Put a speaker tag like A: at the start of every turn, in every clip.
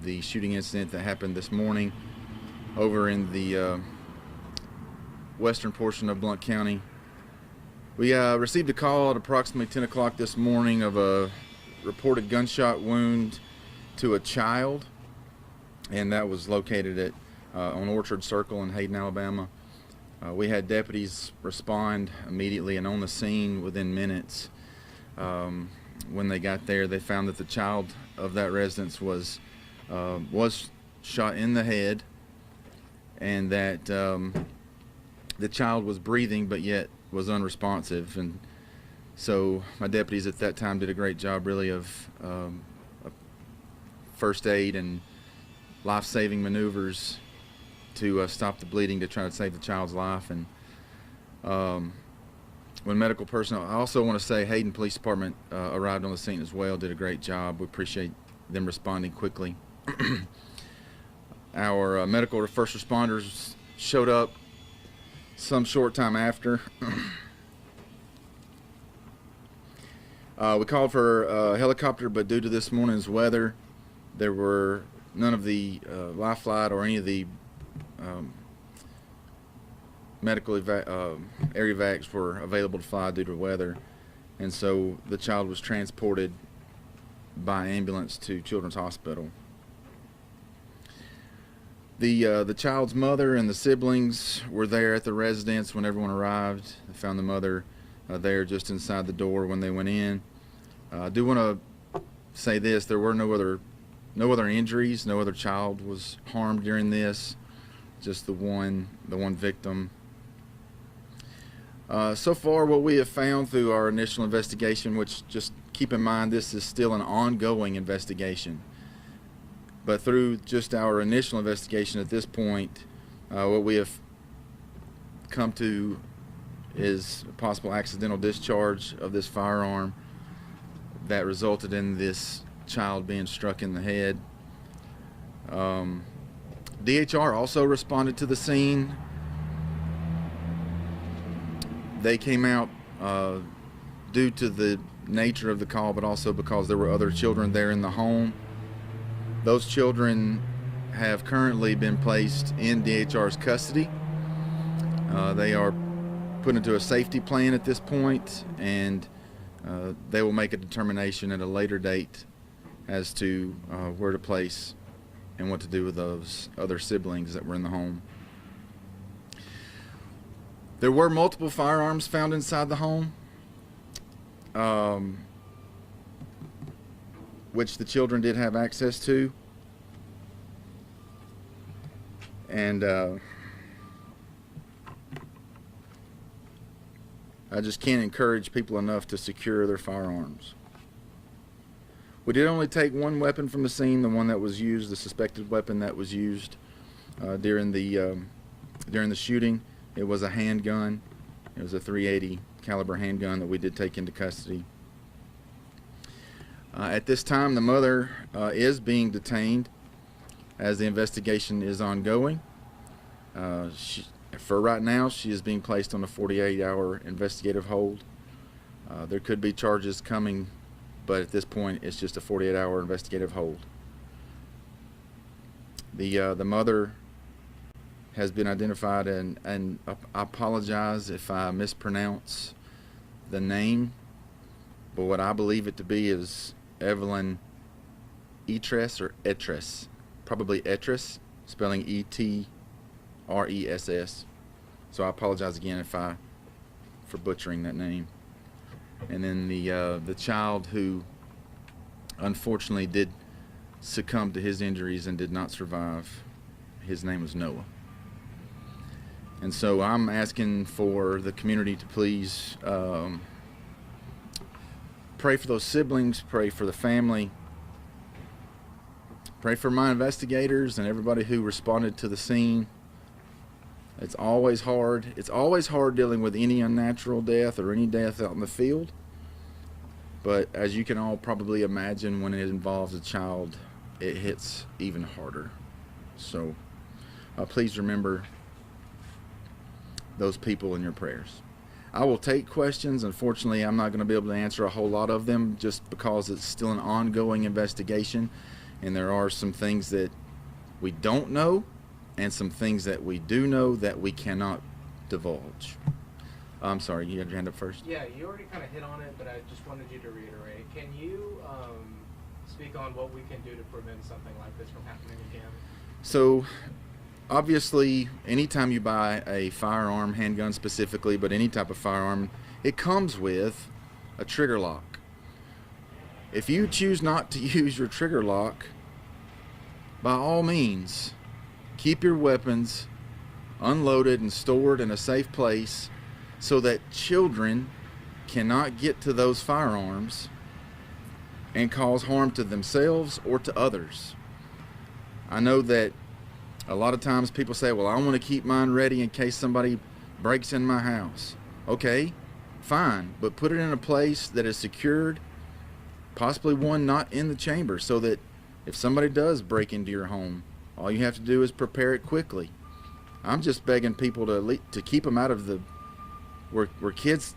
A: the shooting incident that happened this morning over in the western portion of Blount County. We received a call at approximately 10 o'clock this morning of a reported gunshot wound to a child, and that was located at on Orchard Circle in Hayden, Alabama. We had deputies respond immediately and on the scene within minutes. When they got there, they found that the child of that residence was shot in the head, and that the child was breathing but yet was unresponsive. And so my deputies at that time did a great job, really, of first aid and life-saving maneuvers to stop the bleeding to try to save the child's life. And when medical personnel, I also want to say Hayden Police Department arrived on the scene as well, did a great job. We appreciate them responding quickly. Our medical first responders showed up some short time after. We called for a helicopter, but due to this morning's weather, there were none of the life flight or any of the medical area evacs were available to fly due to weather, and so the child was transported by ambulance to Children's Hospital. The child's mother and the siblings were there at the residence when everyone arrived. They found the mother there just inside the door when they went in. I do want to say this: there were no other injuries. No other child was harmed during this. Just the one victim. So far, what we have found through our initial investigation, which, just keep in mind, this is still an ongoing investigation, but through just our initial investigation at this point, what we have come to is a possible accidental discharge of this firearm that resulted in this child being struck in the head. DHR also responded to the scene. They came out due to the nature of the call, but also because there were other children there in the home. Those children have currently been placed in DHR's custody. They are put into a safety plan at this point, and they will make a determination at a later date as to where to place and what to do with those other siblings that were in the home. There were multiple firearms found inside the home, which the children did have access to. And I just can't encourage people enough to secure their firearms. We did only take one weapon from the scene, the one that was used, the suspected weapon that was used during the shooting. It was a handgun. It was a .380 caliber handgun that we did take into custody. At this time, the mother is being detained as the investigation is ongoing. For right now, she is being placed on a 48-hour investigative hold. There could be charges coming, but at this point, it's just a 48-hour investigative hold. The mother has been identified, and I apologize if I mispronounce the name, but what I believe it to be is Evelyn Etress or Etress, probably Etress, spelling E-T-R-E-S-S. So I apologize again for butchering that name. And then the child who unfortunately did succumb to his injuries and did not survive, his name was Noah. And so I'm asking for the community to please pray for those siblings, pray for the family, pray for my investigators and everybody who responded to the scene. It's always hard. It's always hard dealing with any unnatural death or any death out in the field. But as you can all probably imagine, when it involves a child, it hits even harder. So please remember those people in your prayers. I will take questions. Unfortunately, I'm not going to be able to answer a whole lot of them just because it's still an ongoing investigation and there are some things that we don't know and some things that we do know that we cannot divulge. I'm sorry, you had your hand up first?
B: Yeah, you already kind of hit on it, but I just wanted you to reiterate. Can you speak on what we can do to prevent something like this from happening again?
A: So, obviously, anytime you buy a firearm, handgun specifically, but any type of firearm, it comes with a trigger lock. If you choose not to use your trigger lock, by all means, keep your weapons unloaded and stored in a safe place so that children cannot get to those firearms and cause harm to themselves or to others. I know that a lot of times people say, well, I want to keep mine ready in case somebody breaks in my house. Okay, fine, but put it in a place that is secured, possibly one not in the chamber, so that if somebody does break into your home, all you have to do is prepare it quickly. I'm just begging people to keep them out of the where kids,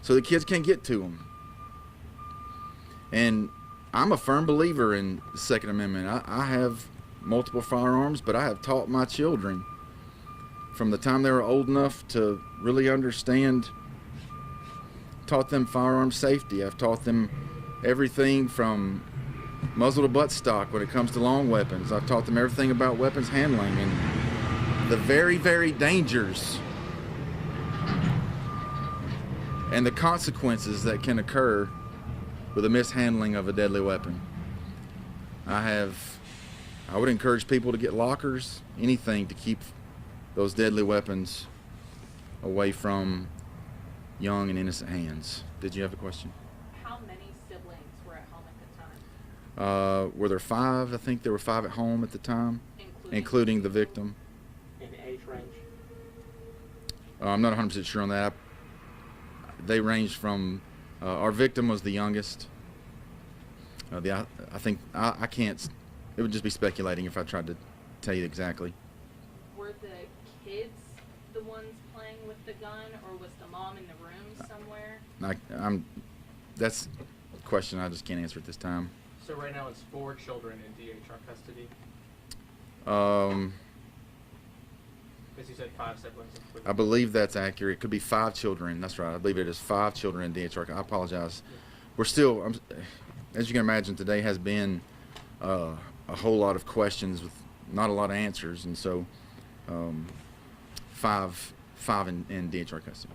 A: so the kids can't get to them. And I'm a firm believer in the Second Amendment. I have multiple firearms, but I have taught my children from the time they were old enough to really understand, taught them firearm safety. I've taught them everything from muzzle to butt stock when it comes to long weapons. I've taught them everything about weapons handling and the very, very dangers and the consequences that can occur with a mishandling of a deadly weapon. I would encourage people to get lockers, anything to keep those deadly weapons away from young and innocent hands. Did you have a question?
C: How many siblings were at home at the time?
A: Were there 5? I think there were 5 at home at the time, including the victim.
D: In the age range?
A: I'm not 100% sure on that. They ranged from, our victim was the youngest. I think, I can't, it would just be speculating if I tried to tell you exactly.
C: Were the kids the ones playing with the gun, or was the mom in the room somewhere?
A: That's a question I just can't answer at this time.
B: So right now it's 4 children in DHR custody? Because you said 5 siblings.
A: I believe that's accurate. It could be 5 children. That's right. I believe it is 5 children in DHR. I apologize. We're still, as you can imagine, today has been a whole lot of questions with not a lot of answers, and so 5 in DHR custody.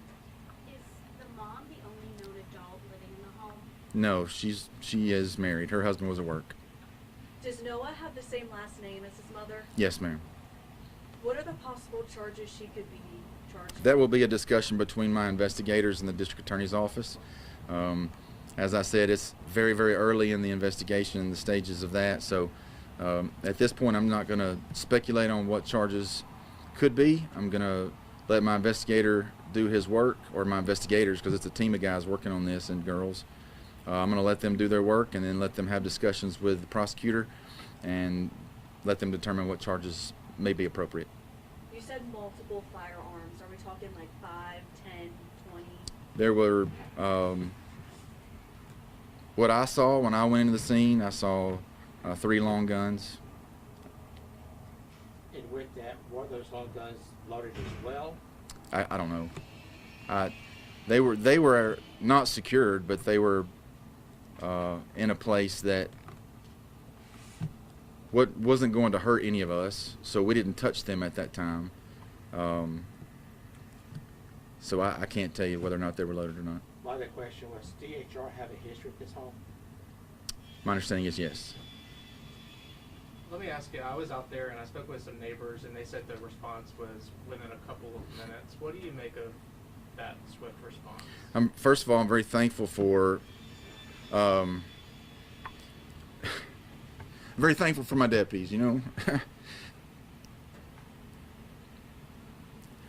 E: Is the mom the only known adult living in the home?
A: No, she is married. Her husband was at work.
F: Does Noah have the same last name as his mother?
A: Yes, ma'am.
F: What are the possible charges she could be charged?
A: That will be a discussion between my investigators and the district attorney's office. As I said, it's very, very early in the investigation and the stages of that. So at this point, I'm not going to speculate on what charges could be. I'm going to let my investigator do his work, or my investigators, because it's a team of guys working on this and girls. I'm going to let them do their work and then let them have discussions with the prosecutor and let them determine what charges may be appropriate.
F: You said multiple firearms. Are we talking like 5, 10, 20?
A: There were, what I saw when I went into the scene, I saw 3 long guns.
D: And with that, were those long guns loaded as well?
A: I don't know. They were not secured, but they were in a place that wasn't going to hurt any of us, so we didn't touch them at that time. So I can't tell you whether or not they were loaded or not.
D: My other question was, DHR have a history of this home?
A: My understanding is yes.
B: Let me ask you, I was out there and I spoke with some neighbors and they said the response was within a couple of minutes. What do you make of that swift response?
A: First of all, I'm very thankful for very thankful for my deputies, you know.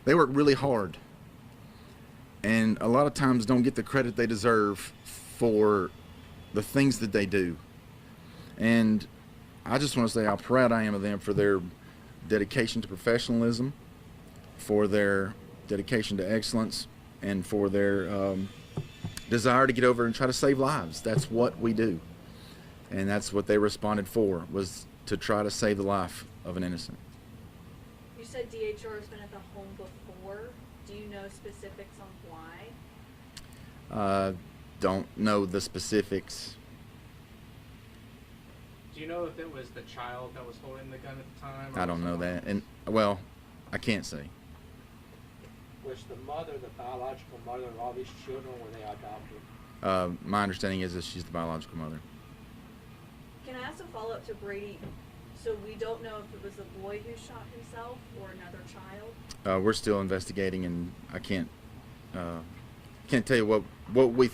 A: They work really hard and a lot of times don't get the credit they deserve for the things that they do. And I just want to say how proud I am of them for their dedication to professionalism, for their dedication to excellence, and for their desire to get over and try to save lives. That's what we do. And that's what they responded for, was to try to save the life of an innocent.
F: You said DHR has been at the home before. Do you know specifics on why?
A: Don't know the specifics.
B: Do you know if it was the child that was holding the gun at the time? Or
A: I don't know
B: someone
A: that.
B: else?
A: And, well, I can't say.
D: Was the mother the biological mother of all these children, or were they adopted?
A: My understanding is that she's the biological mother.
F: Can I ask a follow-up to Brady? So we don't know if it was the boy who shot himself or another child?
A: We're still investigating, and I can't tell you what we.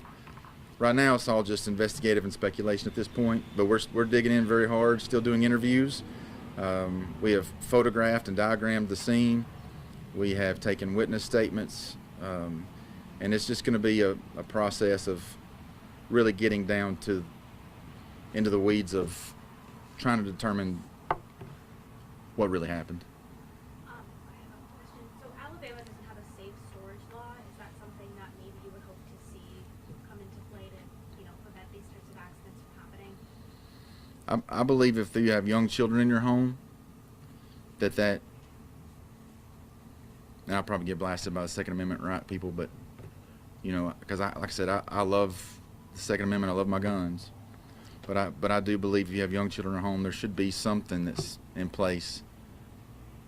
A: Right now, it's all just investigative and speculation at this point. But we're digging in very hard, still doing interviews. We have photographed and diagrammed the scene. We have taken witness statements, and it's just going to be a process of really getting down into the weeds of trying to determine what really happened.
E: I have a question. So Alabama doesn't have a safe storage law. Is that something that maybe you would hope to see come into play to, prevent these types of accidents from happening?
A: I believe if you have young children in your home, that and I'll probably get blasted by the Second Amendment right people, but because like I said, I love the Second Amendment. I love my guns, but I do believe if you have young children at home, there should be something that's in place.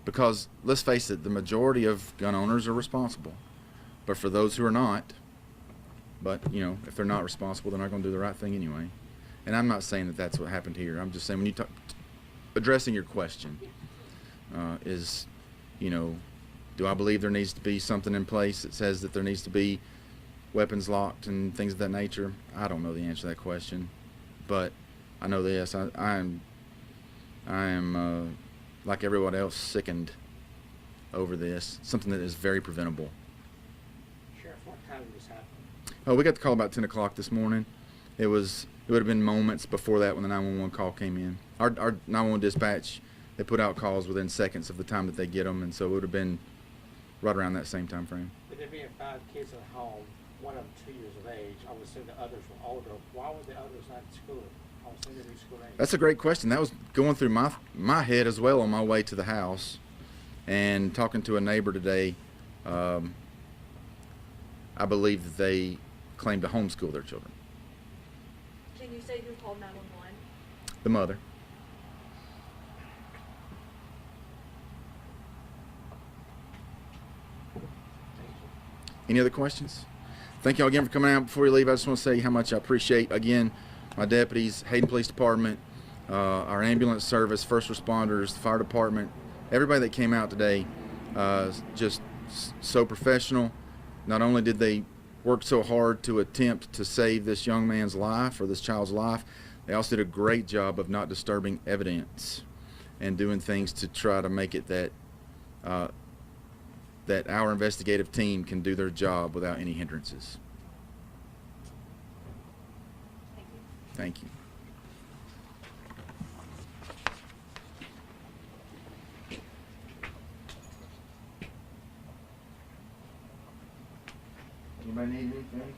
A: Because let's face it, the majority of gun owners are responsible, but for those who are not, if they're not responsible, they're not going to do the right thing anyway. And I'm not saying that that's what happened here. I'm just saying when you addressing your question is, do I believe there needs to be something in place that says that there needs to be weapons locked and things of that nature? I don't know the answer to that question, but I know this. I am like everyone else, sickened over this. Something that is very preventable.
D: Sheriff, what time did this happen?
A: Oh, we got the call about 10 o'clock this morning. It would have been moments before that when the 911 call came in. Our 911 dispatch, they put out calls within seconds of the time that they get them, and so it would have been right around that same time frame.
D: With there being 5 kids at home, one of them 2 years of age, I would assume the others were older. Why were the others not in school? I would assume they were school age.
A: That's a great question. That was going through my head as well on my way to the house, and talking to a neighbor today. I believe that they claim to homeschool their children.
F: Can you say who called 911?
A: The mother. Any other questions? Thank you all again for coming out. Before you leave, I just want to say how much I appreciate, again, my deputies, Hayden Police Department, our ambulance service, first responders, the fire department, everybody that came out today, just so professional. Not only did they work so hard to attempt to save this young man's life or this child's life, they also did a great job of not disturbing evidence and doing things to try to make it that that our investigative team can do their job without any hindrances.
F: Thank you.
A: Thank you. Anybody need anything?